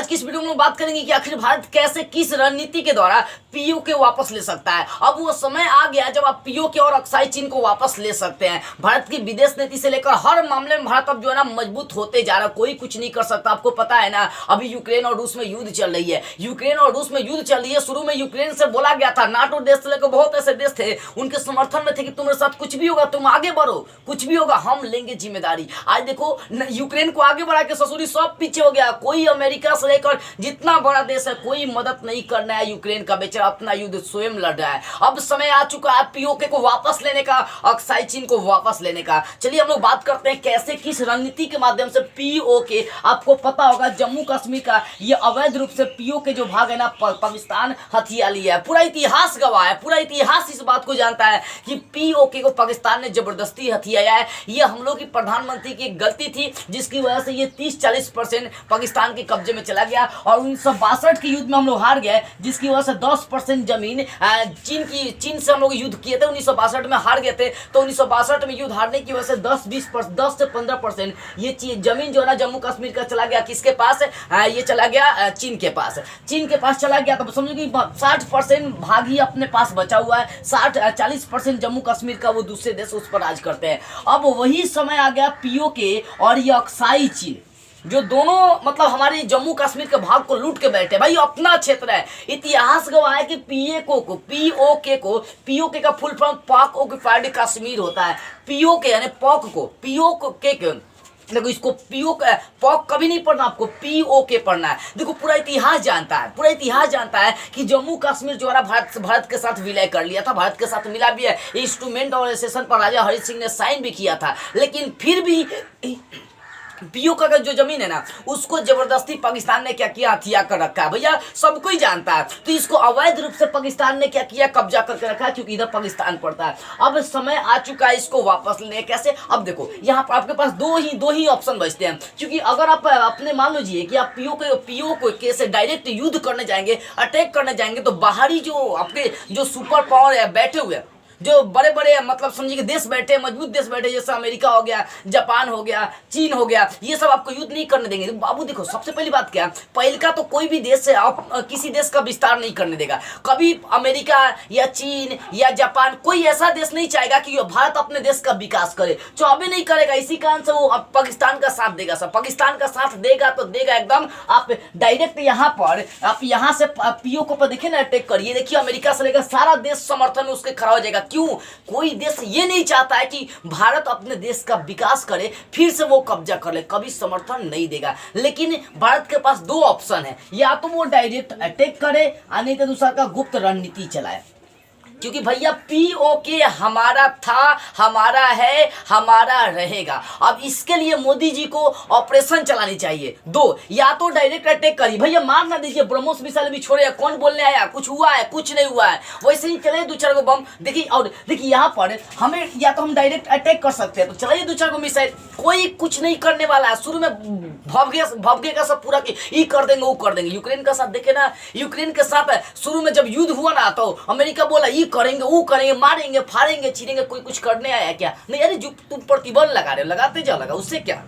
आज की इस वीडियो में हम बात करेंगे कि आखिर भारत कैसे किस रणनीति के द्वारा पीओके वापस ले सकता है। अब वो समय आ गया जब आप पीओके और अक्साई चीन को वापस ले सकते हैं। भारत की विदेश नीति से लेकर हर मामले में भारत अब जो है ना मजबूत होते जा रहा है, कोई कुछ नहीं कर सकता। आपको पता है ना, अभी यूक्रेन और रूस में युद्ध चल रही है, यूक्रेन और रूस में युद्ध चल रही है। शुरू में यूक्रेन से बोला गया था, नाटो देश से लेकर बहुत ऐसे देश थे उनके समर्थन में थे कि तुम्हारे साथ कुछ भी होगा तुम आगे बढ़ो, कुछ भी होगा हम लेंगे जिम्मेदारी। आज देखो यूक्रेन को आगे बढ़ा के ससुरी सब पीछे हो गया। कोई अमेरिका से लेकर जितना बड़ा देश है कोई मदद नहीं करना है। यूक्रेन का बेचारा अपना युद्ध स्वयं लड़ रहा है। अब समय आ चुका है पीओके को वापस लेने का, अक्साई चीन को वापस लेने का। चलिए हम लोग बात करते हैं कैसे किस रणनीति के माध्यम से पीओके। आपको पता होगा जम्मू कश्मीर का ये अवैध रूप से पीओके जो भाग है ना पाकिस्तान हथिया लिया है। पूरा इतिहास गवाह है, पूरा इतिहास इस बात को जानता है कि पीओके को पाकिस्तान ने जबरदस्ती हथियाया है। ये हम लोग की प्रधानमंत्री की गलती थी जिसकी वजह से ये 30-40% पाकिस्तान के कब्जे में चला गया और 1962 के युद्ध में हम लोग हार गए जिसकी वजह से 10% जमीन चीन से हम लोग युद्ध किए थे। 1962 में हार गए थे तो 1962 में युद्ध हारने की वजह से 10 से 15% ये जमीन जो है ना जम्मू कश्मीर का चला गया किसके पास है? ये चला गया चीन के पास। चीन के पास चला गया तो समझो कि 60% भाग ही अपने पास बचा हुआ है। 40% जम्मू कश्मीर का वो दूसरे देश उस पर राज करते हैं। अब वही समय आ गया पीओके और ये अक्साई चीन जो दोनों मतलब हमारे जम्मू कश्मीर के भाग को लूट के बैठे। भाई अपना क्षेत्र है। इतिहास गवाह है कि पीओके का फुल फॉर्म पाक ऑक्युपाइड कश्मीर होता है। पीओके यानी पीओके देखो इसको पॉक कभी नहीं पढ़ना, आपको पीओके पढ़ना है। देखो पूरा इतिहास जानता है, पूरा इतिहास जानता है कि जम्मू कश्मीर जो है भारत के साथ विलय कर लिया था, भारत के साथ मिला भी है। इंस्ट्रूमेंट और सेशन पर राजा हरि सिंह ने साइन भी किया था, लेकिन फिर भी पीओके का जो जमीन है ना उसको जबरदस्ती पाकिस्तान ने क्या किया, हथिया कर रखा है। भैया सब कोई जानता है। तो इसको अवैध रूप से पाकिस्तान ने क्या किया, कब्जा करके रखा है क्योंकि इधर पाकिस्तान पड़ता है। अब समय आ चुका है इसको वापस लेने। कैसे? अब देखो यहाँ पर आपके पास दो ही ऑप्शन बचते हैं। क्योंकि अगर आप अपने मान लीजिए कि आप पीओके से डायरेक्ट युद्ध करने जाएंगे, अटैक करने जाएंगे, तो बाहरी जो आपके जो सुपर पावर है बैठे हुए जो बड़े बड़े मतलब समझिए देश बैठे, मजबूत देश बैठे, जैसे अमेरिका हो गया, जापान हो गया, चीन हो गया, ये सब आपको युद्ध नहीं करने देंगे। बाबू देखो सबसे पहली बात क्या, पहले तो कोई भी देश से आप किसी देश का विस्तार नहीं करने देगा। कभी अमेरिका या चीन या जापान कोई ऐसा देश नहीं चाहेगा कि भारत अपने देश का विकास करे, चाहे नहीं करेगा। इसी कारण से वो पाकिस्तान का साथ देगा। सब पाकिस्तान का साथ देगा तो देगा एकदम। आप डायरेक्ट यहाँ पर आप यहाँ से पीओके पर देखिए ना अटैक करिए, देखिए अमेरिका से लेकर सारा देश समर्थन में उसके खड़ा हो जाएगा। क्यों? कोई देश ये नहीं चाहता है कि भारत अपने देश का विकास करे, फिर से वो कब्जा कर ले, कभी समर्थन नहीं देगा। लेकिन भारत के पास दो ऑप्शन है, या तो वो डायरेक्ट अटैक करे और नहीं तो दूसरा का गुप्त रणनीति चलाए। क्योंकि भैया पीओके हमारा था, हमारा है, हमारा रहेगा। अब इसके लिए मोदी जी को ऑपरेशन चलानी चाहिए। दो, या तो डायरेक्ट अटैक करिए, भैया मार ना दीजिए, ब्रह्मोस मिसाइल भी छोड़े, कौन बोलने आया, कुछ हुआ है, कुछ नहीं हुआ है, वैसे ही चले 2-4 बम। देखिए और देखिए यहाँ पर हमें या तो हम डायरेक्ट अटैक कर सकते हैं, तो चलाइए 2-4 मिसाइल, कोई कुछ नहीं करने वाला है। शुरू में भवगेगा सब पूरा कि ये कर देंगे वो कर देंगे। यूक्रेन का साथ देखे ना, यूक्रेन के साथ शुरू में जब युद्ध हुआ ना तो अमेरिका बोला ये करेंगे वो करेंगे, मारेंगे फाड़ेंगे छीनेंगे, कोई कुछ करने आया क्या? नहीं। अरे जो तुम प्रतिबंध लगा रहे हो लगाते जाओ, लगा उससे क्या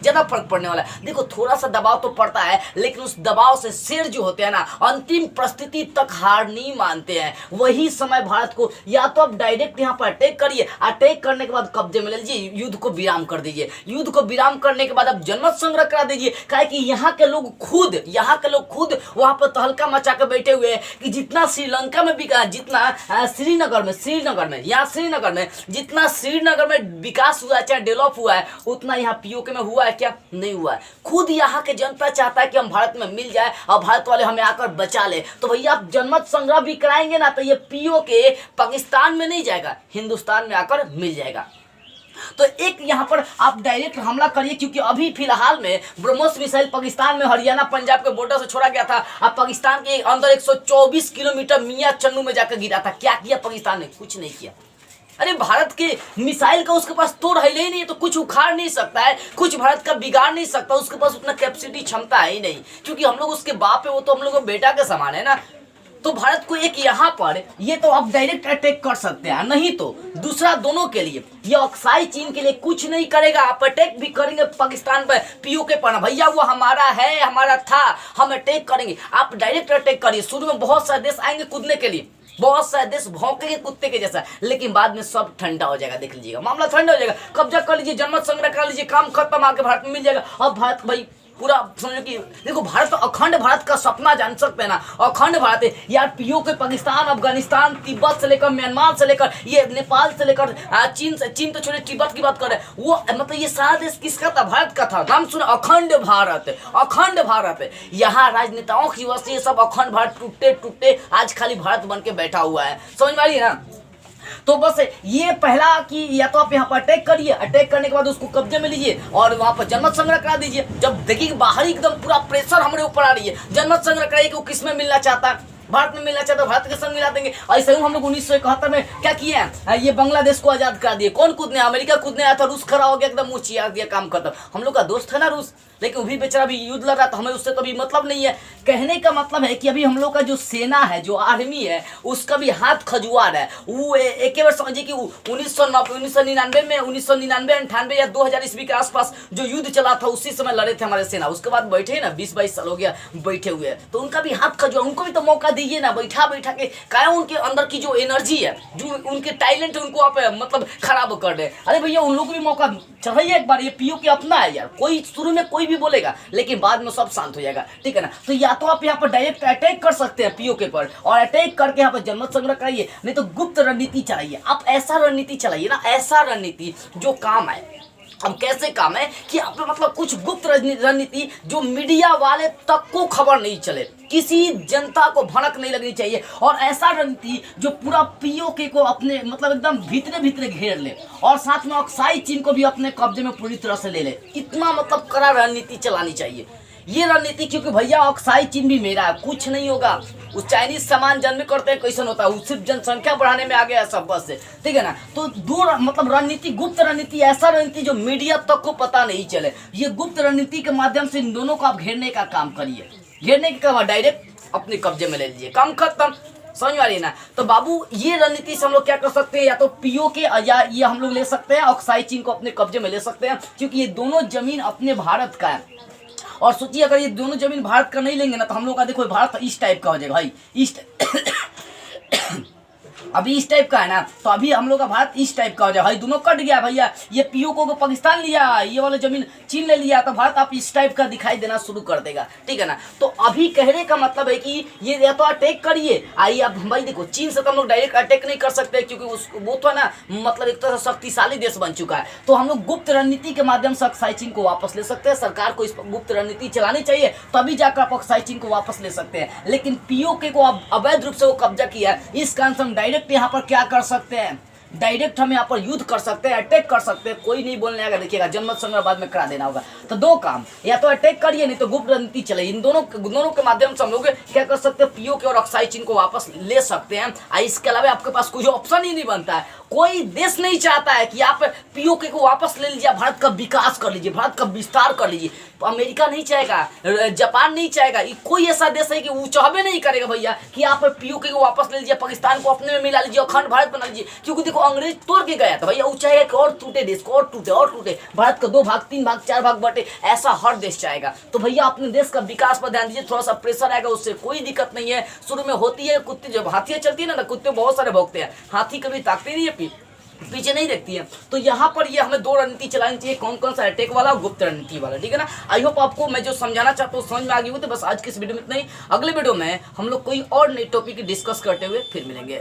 ज्यादा फर्क पड़ने वाला है। देखो थोड़ा सा दबाव तो पड़ता है, लेकिन उस दबाव से शेर जो होते हैं ना अंतिम परिस्थिति तक हार नहीं मानते हैं। वही समय भारत को या तो आप डायरेक्ट यहाँ पर अटैक करिए, अटैक करने के बाद कब्जे में ले लीजिए, युद्ध को विराम कर दीजिए। युद्ध को विराम करने के बाद आप जनमत संग्रह करा दीजिए। काहे कि यहाँ के लोग खुद वहां पर तहलका मचा के बैठे हुए हैं कि जितना श्रीलंका में जितना श्रीनगर में जितना श्रीनगर में विकास हुआ है, चाहे डेवलप हुआ है, उतना यहाँ पीओके में हुआ है क्या? नहीं हुआ है। खुद यहाँ के जनता चाहता है कि हम भारत में मिल जाए और भारत वाले हमें आकर बचा ले। तो भैया आप जनमत संग्रह भी कराएंगे ना तो ये पीओके पाकिस्तान में नहीं जाएगा, हिंदुस्तान में आकर मिल जाएगा। तो एक यहाँ पर आप डायरेक्ट हमला करिए, क्योंकि अभी फिलहाल में ब्रह्मोस मिसाइल पाकिस्तान में हरियाणा पंजाब के बॉर्डर से छोड़ा गया था। अब पाकिस्तान के अंदर 124 किलोमीटर मियां चन्नू में जाकर गिरा था। क्या किया पाकिस्तान ने? कुछ नहीं किया। अरे भारत के मिसाइल का उसके पास तोड़ है ही नहीं, तो कुछ उखाड़ नहीं सकता है, कुछ भारत का बिगाड़ नहीं सकता। उसके पास उतना कैपेसिटी क्षमता है ही नहीं, क्योंकि हम लोग उसके बाप है, वो तो हम लोग बेटा के समान है ना। तो भारत को एक यहाँ पर ये तो आप डायरेक्ट अटैक कर सकते हैं, नहीं तो दूसरा दोनों के लिए ये अक्साई चीन के लिए कुछ नहीं करेगा। आप अटैक भी करेंगे पाकिस्तान पर, पीओके पर, भैया वो हमारा है, हमारा था, हम अटैक करेंगे। आप डायरेक्ट अटैक करिए। शुरू में बहुत सारे देश आएंगे कूदने के लिए, बहुत सारे देश भौंकेंगे कुत्ते के जैसा, लेकिन बाद में सब ठंडा हो जाएगा। देख लीजिएगा, मामला ठंडा हो जाएगा। कब्जा कर लीजिए, जनमत संग्रह कर लीजिए, काम खत्म, आके भारत में मिल जाएगा। अब भारत भाई पूरा समझो कि देखो, भारत तो अखंड भारत का सपना जान सकते हैं ना, अखंड भारत है यार। पीओके पाकिस्तान, अफगानिस्तान, तिब्बत से लेकर म्यांमार से लेकर ये नेपाल से लेकर चीन से, चीन तो छोड़े तिब्बत की बात कर रहे हैं, वो मतलब ये सारा देश किसका था? भारत का था। नाम सुना, अखंड भारत, अखंड भारत। यहाँ राजनेताओं की वजह से ये सब अखंड भारत टूटे टूटे आज खाली भारत बन के बैठा हुआ है। समझ में आ रही है ना? तो बस ये पहला कि या तो आप यहाँ पर अटैक करिए, अटैक करने के बाद उसको कब्जे में लीजिए और वहां पर जनमत संग्रह करा दीजिए। जब देखिए बाहरी एकदम पूरा प्रेशर हमारे ऊपर आ रही है, जनमत संग्रह कराइए कि वो किस में मिलना चाहता है, भारत में मिलना चाहता है, भारत के संग मिला देंगे। ऐसे ही हम लोग 1971 में क्या किए हैं, ये बांग्लादेश को आजाद करा दिए। कौन कूदने? अमेरिका कूदने आया था, रूस खड़ा हो गया, एकदम मुँह चिया दिया, काम खत्म। हम लोग का दोस्त है ना रूस, लेकिन वो भी बेचारा भी युद्ध लड़ रहा था, हमें उससे तो भी मतलब नहीं है। कहने का मतलब है कि अभी हम लोग का जो सेना है, जो आर्मी है, उसका भी हाथ खजुआर है। वो एक बार समझिए कि 1999 में, 1999, 98 या 2000 ईस्वी के आसपास जो युद्ध चला था, उसी समय लड़े थे हमारे सेना। उसके बाद बैठे ना 20-22 साल हो गया बैठे हुए, तो उनका भी हाथ खजुआर। उनको भी तो मौका दीजिए ना, बैठा बैठा के क्या उनके अंदर की जो एनर्जी है, जो उनके टैलेंट है, उनको आप मतलब खराब कर रहे। अरे भैया उन लोग को भी मौका चाहिए एक बार। ये पीओके अपना है यार, कोई शुरू में कोई भी बोलेगा, लेकिन बाद में सब शांत हो जाएगा, ठीक है ना? तो या तो आप यहाँ पर डायरेक्ट अटैक कर सकते हैं पीओके पर, और अटैक करके यहाँ पर जनमत संग्रह कराइए, नहीं तो गुप्त रणनीति चलाइए। आप ऐसा रणनीति चलाइए ना, ऐसा रणनीति जो काम है। अब कैसे काम है कि आप मतलब कुछ गुप्त रणनीति जो मीडिया वाले तक को खबर नहीं चले, किसी जनता को भनक नहीं लगनी चाहिए, और ऐसा रणनीति जो पूरा पीओके को अपने मतलब एकदम भीतरे भीतरे घेर ले, और साथ में अक्साई चीन को भी अपने कब्जे में पूरी तरह से ले ले। इतना मतलब कड़ा रणनीति चलानी चाहिए ये रणनीति, क्योंकि भैया अक्साई चीन भी मेरा है, कुछ नहीं होगा। उस चाइनीज सामान जन्म करते हैं, कैसन होता है, वो सिर्फ जनसंख्या बढ़ाने में आ गया सब बस से, ठीक है ना? तो दो मतलब रणनीति, गुप्त रणनीति, ऐसा रणनीति जो मीडिया तक को पता नहीं चले। ये गुप्त रणनीति के माध्यम से इन दोनों को आप घेरने का काम करिए। घेरने के काम डायरेक्ट अपने कब्जे में ले लीजिए, काम खत्म। समझ में आ रही है ना? तो बाबू ये रणनीति से हम लोग क्या कर सकते हैं, या तो पीओके या ये हम लोग ले सकते हैं, अक्साई चीन को अपने कब्जे में ले सकते हैं, क्योंकि ये दोनों जमीन अपने भारत का है। और सोचिए अगर ये दोनों जमीन भारत का नहीं लेंगे ना, तो हम लोग का देखो भारत इस टाइप का हो जाएगा भाई, इस अभी इस टाइप का है ना, तो अभी हम लोग का भारत इस टाइप का हो जाए भाई। दोनों कट गया भैया, ये पीओके को पाकिस्तान लिया, ये वाला जमीन चीन ले लिया, तो भारत आप इस टाइप का दिखाई देना शुरू कर देगा, ठीक है ना? तो अभी कहने का मतलब है कि ये या तो अटैक करिए। आइए अब भाई देखो, चीन से तो हम लोग डायरेक्ट अटैक नहीं कर सकते, क्योंकि वो तो है ना मतलब एक तरह से शक्तिशाली देश बन चुका है। तो हम लोग गुप्त रणनीति के माध्यम से अक्साई चीन को वापस ले सकते हैं। सरकार को इस गुप्त रणनीति चलानी चाहिए, तभी जाकर आप अक्साई चीन को वापस ले सकते हैं। लेकिन पीओके को अवैध रूप से वो कब्जा किया है, इस कारण से हम डायरेक्ट यहाँ पर क्या कर सकते हैं, डायरेक्ट हम यहाँ पर युद्ध कर सकते हैं, अटैक कर सकते हैं। कोई नहीं बोलने आएगा, देखिएगा जनमत संग्रह बाद में करा देना होगा। तो दो काम, या तो अटैक करिए, नहीं तो गुप्त रणनीति चले। इन दोनों के माध्यम से हम लोग क्या कर सकते हैं, पीओके और अक्साई चीन को वापस ले सकते हैं। इसके अलावा आपके पास कोई ऑप्शन ही नहीं बनता है। कोई देश नहीं चाहता है कि आप पीओके को वापस ले लीजिए, भारत का विकास कर लीजिए, भारत का विस्तार कर लीजिए। अमेरिका नहीं चाहेगा, जापान नहीं चाहेगा, कोई ऐसा देश है कि वो चाहबे नहीं करेगा भैया कि आप पीओके को वापस ले लीजिए, पाकिस्तान को अपने में मिला लीजिए, अखंड भारत बना लीजिए। क्योंकि देखो अंग्रेज तोड़ के गया था भैया, वो चाहेगा कि और टूटे देश को, और टूटे और टूटे, भारत का 2 भाग 3 भाग 4 भाग बटे, ऐसा हर देश चाहेगा। तो भैया अपने देश का विकास पर ध्यान दीजिए, थोड़ा सा प्रेशर आएगा, उससे कोई दिक्कत नहीं है। शुरू में होती है, कुत्ते जब हाथियां चलती है ना, कुत्ते बहुत सारे भौंकते हैं, हाथी कभी ताकते नहीं है, पीछे नहीं देखती है। तो यहाँ पर ये हमें 2 रणनीति चलानी चाहिए, कौन कौन सा, अटैक वाला और गुप्त रणनीति वाला, ठीक है ना? आई होप आपको मैं जो समझाना चाहता हूँ समझ में आ गई हो। तो बस आज की इस वीडियो में इतना ही। अगले वीडियो में हम लोग कोई और नई टॉपिक डिस्कस करते हुए फिर मिलेंगे।